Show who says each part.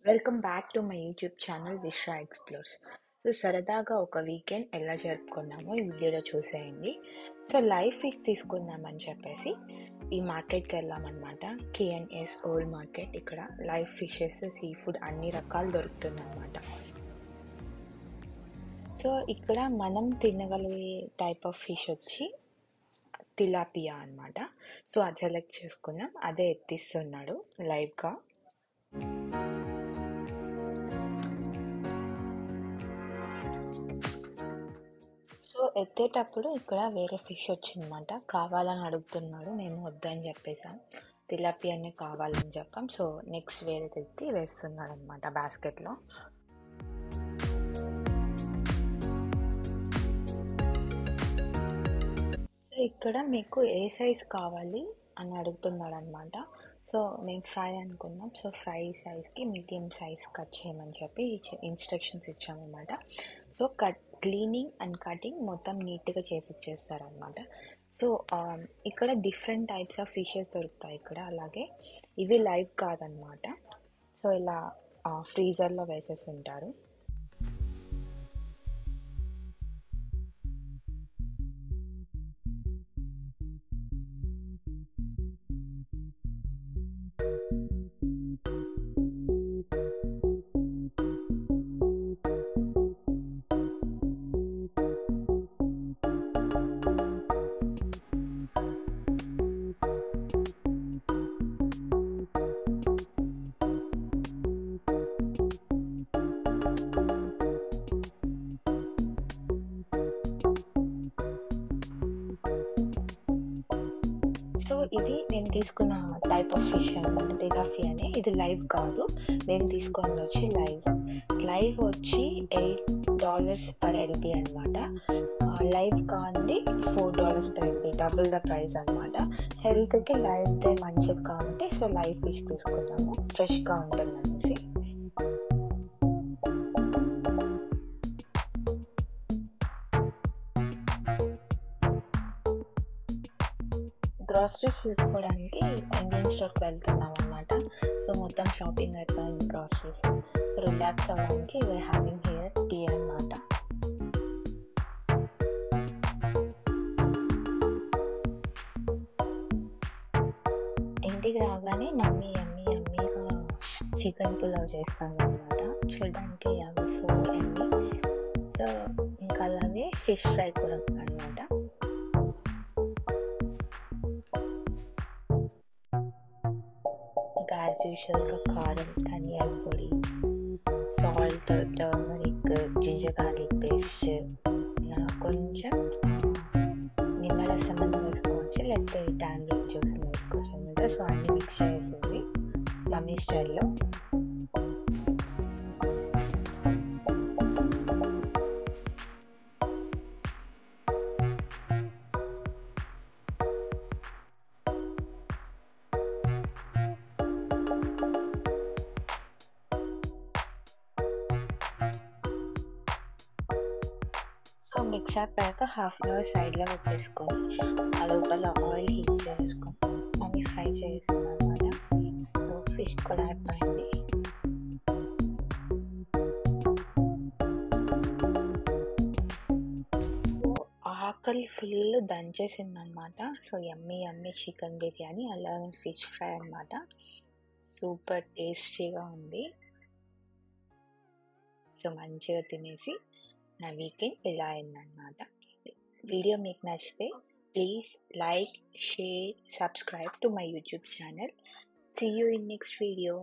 Speaker 1: Welcome back to my YouTube channel Vishra explores. So సరదాగా ఒక weekend ఎలా జరుపుకున్నామో ఈ వీడియోలో చూసేయండి. సో లైవ్ ఫిష్ తీసుకుందామని చెప్పేసి ఈ మార్కెట్కి వెళ్ళామన్నమాట. KNS old market. ఇక్కడ లైవ్ ఫిషెస్, సీ ఫుడ్ అన్ని రకాలు దొరుకుతుంది అనమాట. సో ఇక్కడ మనం తినగలిగే టైప్ ఆఫ్ ఫిష్ వచ్చి తిలాపియా అనమాట. సో అది సెలెక్ట్ చేసుకున్నాం, అదే ఎత్తిస్తున్నాడు లైవ్గా. సో ఎత్తేటప్పుడు ఇక్కడ వేరే ఫిష్ వచ్చిందన్నమాట. కావాలని అడుగుతున్నాడు, నేను వద్దని చెప్పేసాను. తిలాపియానే కావాలని చెప్పాం. సో నెక్స్ట్ వేరే తెచ్చి వేస్తున్నాడు అనమాట బాస్కెట్లో. సో ఇక్కడ మీకు ఏ సైజ్ కావాలి అని అడుగుతున్నాడు అనమాట. సో మేము ఫ్రై అనుకున్నాం. సో ఫ్రై సైజ్కి మీడియం సైజ్ కట్ చేయమని చెప్పి ఇన్స్ట్రక్షన్స్ ఇచ్చామన్నమాట. సో క్లీనింగ్ అండ్ కటింగ్ మొత్తం నీట్గా చేసి ఇచ్చేస్తారనమాట. సో ఇక్కడ డిఫరెంట్ టైప్స్ ఆఫ్ ఫిషెస్ దొరుకుతాయి ఇక్కడ. అలాగే ఇవి లైవ్ కాదనమాట. సో ఇలా ఫ్రీజర్లో వేసేసి ఉంటారు. సో ఇది నేను తీసుకున్న టైప్ ఆఫ్ ఫిష్ అనమాట, తిలాపియా అని. ఇది లైవ్ కాదు, నేను తీసుకున్నది వచ్చి లైవ్ వచ్చి $8 పర్ LB అనమాట. లైవ్ కాంది $4 per LB, double the price అనమాట. హెల్త్కి లైవ్దే మంచిది కాబట్టి సో లైవ్ ఫిష్ తీసుకుంటాము, ఫ్రెష్గా ఉంటుంది అనేసి. గ్రాసరీస్ తీసుకోవడానికి ఇండియన్ స్టోర్కి వెళ్తున్నాం అనమాట. సో మొత్తం షాపింగ్ అయిపోయింది, గ్రాసరీస్. రిలాక్స్ అవ్వడానికి వీఆర్ హ్యావింగ్ హియర్ టీ అనమాట. ఇంటికి రాగానే మమ్మీ యమ్మీగా చికెన్ పులావ్ చేస్తాను అనమాట. చూడడానికి అవి సో యమ్మీ. సో ఇంకా అలాగే ఫిష్ ఫ్రై కూడా అనమాట. ఇంకా యాజ్ యూజువల్గా కారం, ధనియాల పొడి, salt, turmeric, ginger garlic paste, కొంచెం నిమ్మరసం అని వేసుకోవచ్చు, లేకపోతే టాంగ్రీ జ్యూస్ వేసుకోవచ్చు అనమాట. సో అన్నీ మిక్స్ చేసింది మమ్మీ స్టైల్లో. సో మిక్స్ అయిపోయాక ½ అన్ అవర్ సైడ్లో పెట్టేసుకొని ఆ లోపల ఆయిల్ హీట్ చేసుకొని మమ్మీ ఫ్రై చేస్తుంది అనమాట. సో ఫిష్ కూడా అయిపోయింది. సో ఆకలి ఫుల్ దంచేసింది అనమాట. సో యమ్మీ చికెన్ బిర్యానీ అలాగే ఫిష్ ఫ్రై అనమాట. సూపర్ టేస్టీగా ఉంది. సో మంచిగా తినేసి నా వీకెండ్ ఇలా అయిందనమాట. వీడియో మీకు నచ్చితే please like, share, subscribe to my YouTube channel. See you in next video.